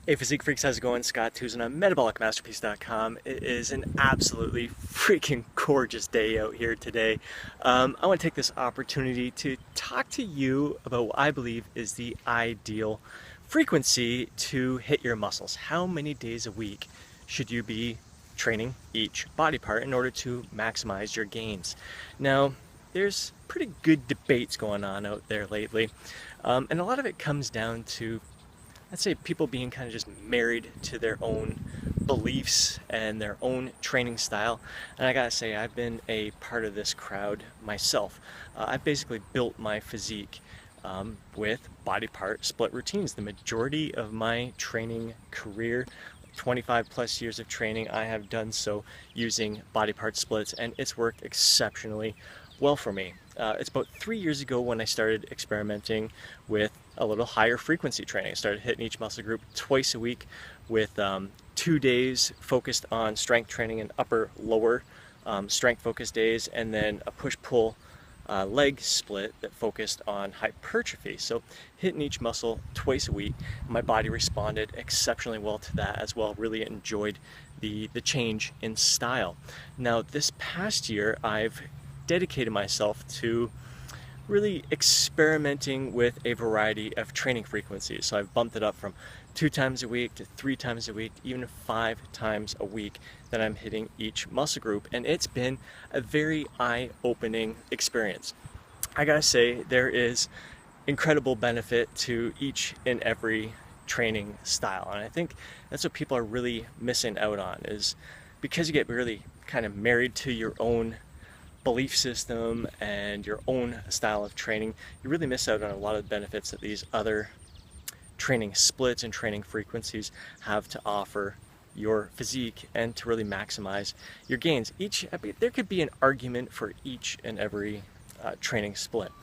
Hey Physique Freaks, how's it going? Scott Tuzan on MetabolicMasterpiece.com. It is an absolutely freaking gorgeous day out here today. I want to take this opportunity to talk to you about what I believe is the ideal frequency to hit your muscles. How many days a week should you be training each body part in order to maximize your gains? Now, there's pretty good debates going on out there lately, and a lot of it comes down to, I'd say, people being kind of just married to their own beliefs and their own training style. And I gotta say, I've been a part of this crowd myself. I've basically built my physique with body part split routines. The majority of my training career, 25 plus years of training, I have done so using body part splits, and it's worked exceptionally well for me. It's about 3 years ago when I started experimenting with a little higher frequency training. I started hitting each muscle group twice a week with 2 days focused on strength training and upper lower strength focused days, and then a push-pull leg split that focused on hypertrophy. So hitting each muscle twice a week, my body responded exceptionally well to that as well. Really enjoyed the change in style. Now this past year I've dedicated myself to really experimenting with a variety of training frequencies. So I've bumped it up from 2 times a week to 3 times a week, even 5 times a week that I'm hitting each muscle group. And it's been a very eye-opening experience. I gotta say, there is incredible benefit to each and every training style. And I think that's what people are really missing out on, is because you get really kind of married to your own belief system and your own style of training, you really miss out on a lot of the benefits that these other training splits and training frequencies have to offer your physique and to really maximize your gains. There could be an argument for each and every training split.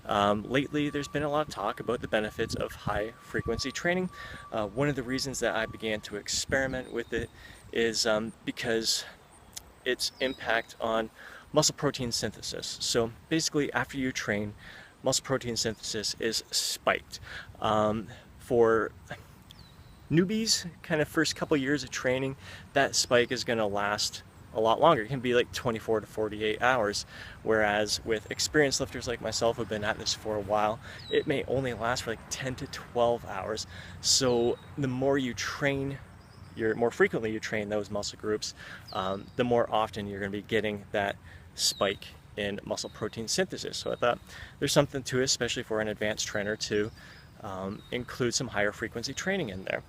Lately, there's been a lot of talk about the benefits of high frequency training. One of the reasons that I began to experiment with it is because its impact on muscle protein synthesis. So basically, after you train, muscle protein synthesis is spiked. For newbies, kind of first couple years of training, that spike is going to last a lot longer. It can be like 24 to 48 hours, whereas with experienced lifters like myself who've been at this for a while, it may only last for like 10 to 12 hours. So the more you train, more frequently you train those muscle groups, the more often you're going to be getting that spike in muscle protein synthesis. So I thought there's something to it, especially for an advanced trainer, to include some higher frequency training in there.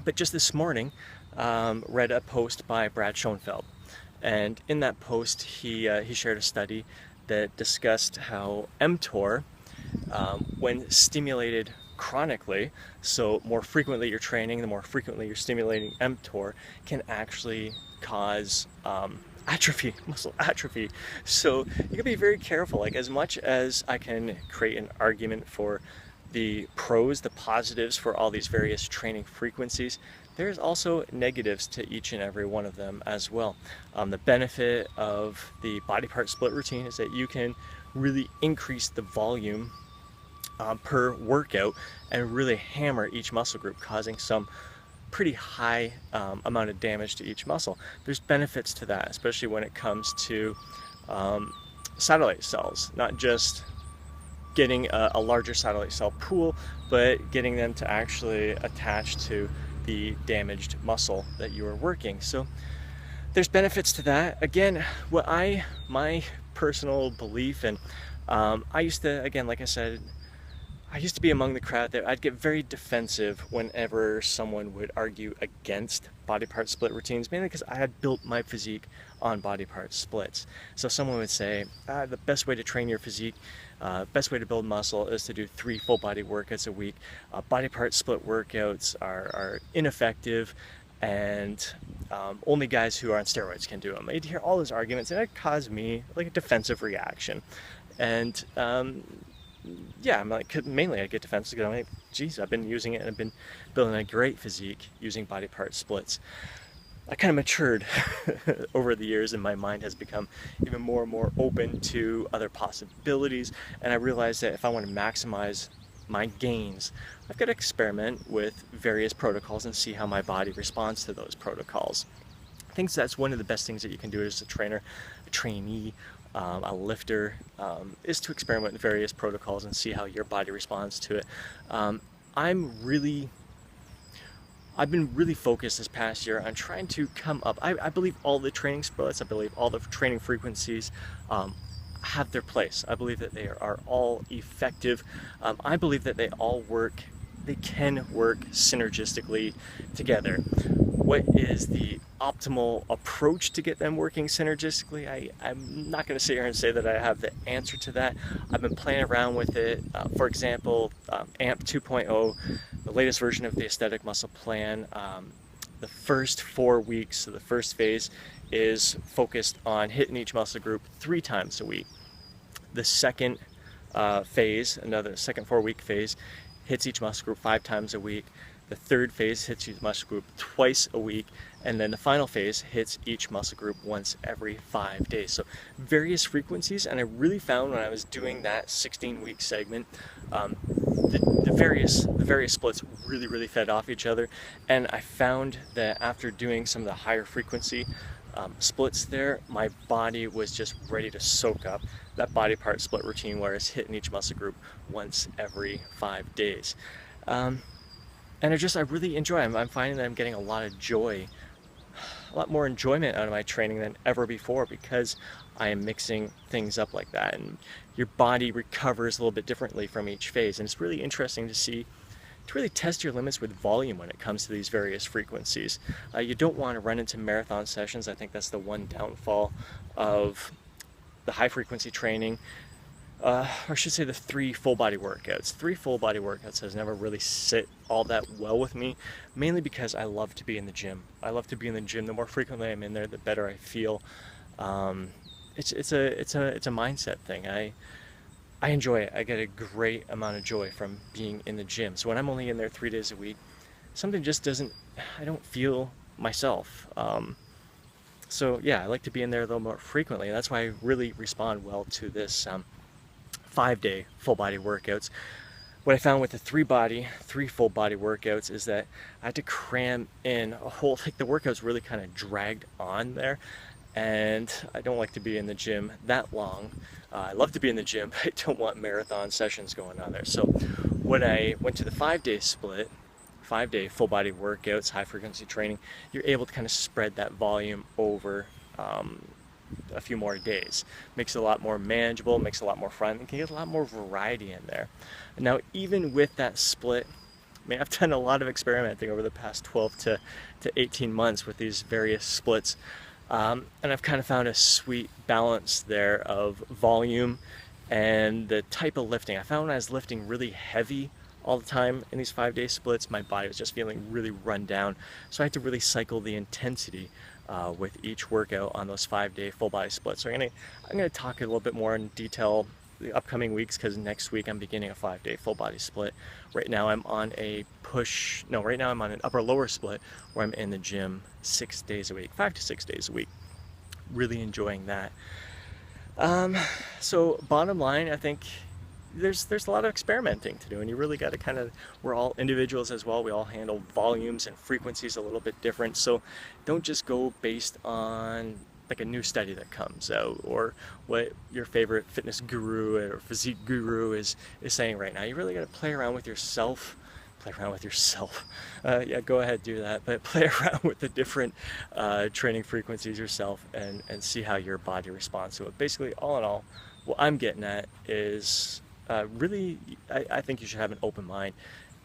But just this morning, read a post by Brad Schoenfeld, and in that post he shared a study that discussed how mTOR, when stimulated chronically, so more frequently you're training, the more frequently you're stimulating mTOR, can actually cause atrophy, muscle atrophy. So you gotta be very careful. Like, as much as I can create an argument for the pros, the positives for all these various training frequencies, there's also negatives to each and every one of them as well. The benefit of the body part split routine is that you can really increase the volume per workout and really hammer each muscle group, causing some pretty high amount of damage to each muscle. There's benefits to that, especially when it comes to satellite cells, not just getting a larger satellite cell pool, but getting them to actually attach to the damaged muscle that you are working. So there's benefits to that. Again, my personal belief, and I used to, again, like I said, I used to be among the crowd that I'd get very defensive whenever someone would argue against body part split routines, mainly because I had built my physique on body part splits. So someone would say, the best way to train your physique, best way to build muscle is to do 3 full body workouts a week. Body part split workouts are ineffective, and only guys who are on steroids can do them. I'd hear all those arguments, and it caused me like a defensive reaction. And yeah, I'm like, mainly I get defensive because I'm like, geez, I've been using it and I've been building a great physique using body part splits. I kind of matured over the years, and my mind has become even more and more open to other possibilities. And I realized that if I want to maximize my gains, I've got to experiment with various protocols and see how my body responds to those protocols. I think that's one of the best things that you can do as a trainer, a trainee, a lifter, is to experiment with various protocols and see how your body responds to it. I've been really focused this past year on trying to come up. I believe all the training splits, I believe all the training frequencies have their place. I believe that they are all effective. I believe that they can work synergistically together. What is the optimal approach to get them working synergistically? I'm not going to sit here and say that I have the answer to that. I've been playing around with it. For example, AMP 2.0, the latest version of the Aesthetic Muscle Plan, the first 4 weeks, so the first phase, is focused on hitting each muscle group 3 times a week. The second phase, another second 4-week phase, hits each muscle group 5 times a week. The third phase hits each muscle group twice a week, and then the final phase hits each muscle group once every 5 days. So various frequencies, and I really found when I was doing that 16-week segment, the various splits really fed off each other, and I found that after doing some of the higher frequency splits there, my body was just ready to soak up that body part split routine where it's hitting each muscle group once every 5 days. And I really enjoy it. I'm finding that I'm getting a lot of joy, a lot more enjoyment out of my training than ever before, because I am mixing things up like that. And your body recovers a little bit differently from each phase. And it's really interesting to really test your limits with volume when it comes to these various frequencies. You don't want to run into marathon sessions. I think that's the one downfall of the high frequency training. Or I should say the 3 full body workouts. 3 full body workouts has never really sit all that well with me, mainly because I love to be in the gym. I love to be in the gym. The more frequently I'm in there, the better I feel. It's a mindset thing. I enjoy it. I get a great amount of joy from being in the gym. So when I'm only in there 3 days a week, something just I don't feel myself. So yeah, I like to be in there a little more frequently. That's why I really respond well to this 5-day full body workouts. What I found with the 3 full body workouts is that I had to cram in a whole, the workouts really kind of dragged on there, and I don't like to be in the gym that long. I love to be in the gym, but I don't want marathon sessions going on there. So when I went to the 5-day split, 5-day full body workouts, high frequency training, you're able to kind of spread that volume over a few more days. Makes it a lot more manageable, makes it a lot more fun, and can get a lot more variety in there. Now, even with that split, I've done a lot of experimenting over the past 12 to 18 months with these various splits, and I've kind of found a sweet balance there of volume and the type of lifting. I found when I was lifting really heavy all the time in these 5-day splits, my body was just feeling really run down, so I had to really cycle the intensity with each workout on those 5-day full body splits. So I'm gonna talk a little bit more in detail the upcoming weeks, because next week I'm beginning a 5-day full body split. Right now I'm on an upper lower split where I'm in the gym 6 days a week, 5 to 6 days a week. Really enjoying that. So bottom line, I think there's a lot of experimenting to do, and you really got to we're all individuals as well. We all handle volumes and frequencies a little bit different, so don't just go based on like a new study that comes out or what your favorite fitness guru or physique guru is saying right now. You really got to play around with yourself. Yeah, go ahead, do that, but play around with the different training frequencies yourself and see how your body responds to it. Basically, all in all, what I'm getting at is really, I think you should have an open mind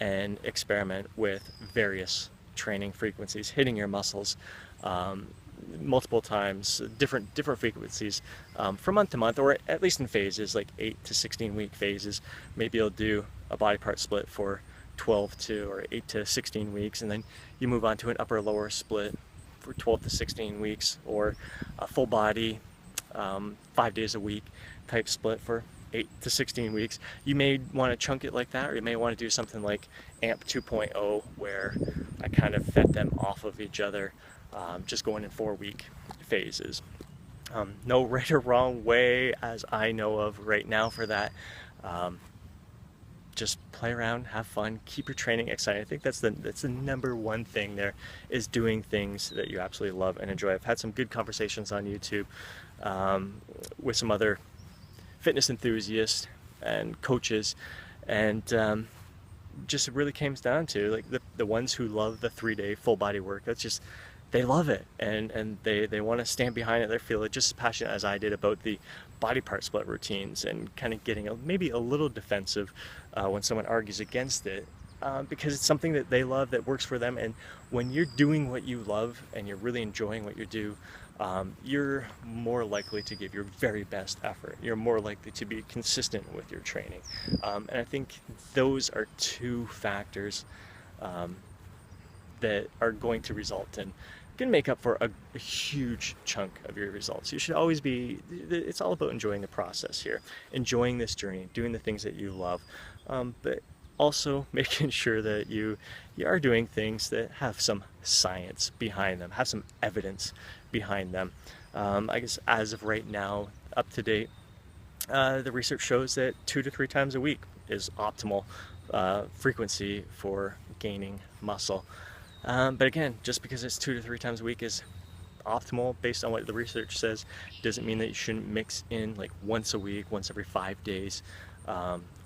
and experiment with various training frequencies, hitting your muscles multiple times, different frequencies from month to month, or at least in phases, like 8 to 16 week phases. Maybe you'll do a body part split for 12 to or 8 to 16 weeks, and then you move on to an upper lower split for 12 to 16 weeks, or a full body 5 days a week type split for 8 to 16 weeks. You may want to chunk it like that, or you may want to do something like AMP 2.0, where I kind of fed them off of each other, just going in 4-week phases. No right or wrong way as I know of right now for that. just play around, have fun, keep your training exciting. I think that's the number one thing there, is doing things that you absolutely love and enjoy. I've had some good conversations on YouTube with some other fitness enthusiasts and coaches, and just it really comes down to like the ones who love the 3-day full body work. That's just, they love it, and they want to stand behind it. They feel just as passionate as I did about the body part split routines, and kind of getting maybe a little defensive when someone argues against it, because it's something that they love, that works for them. And when you're doing what you love and you're really enjoying what you do, you're more likely to give your very best effort. You're more likely to be consistent with your training. And I think those are two factors that are going to result in, can make up for a huge chunk of your results. You should always be, it's all about enjoying the process here, enjoying this journey, doing the things that you love, but also making sure that you are doing things that have some science behind them, have some evidence behind them. I guess as of right now, up to date, the research shows that 2 to 3 times a week is optimal frequency for gaining muscle. But again, just because it's 2 to 3 times a week is optimal based on what the research says, doesn't mean that you shouldn't mix in like once a week, once every 5 days,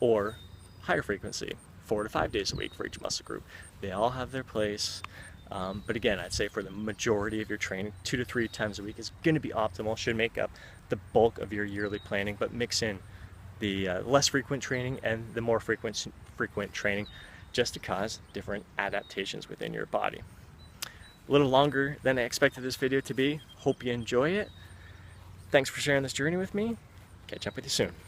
or higher frequency, 4 to 5 days a week for each muscle group. They all have their place. But again, I'd say for the majority of your training, 2 to 3 times a week is going to be optimal, should make up the bulk of your yearly planning, but mix in the less frequent training and the more frequent training, just to cause different adaptations within your body. A little longer than I expected this video to be. Hope you enjoy it. Thanks for sharing this journey with me. Catch up with you soon.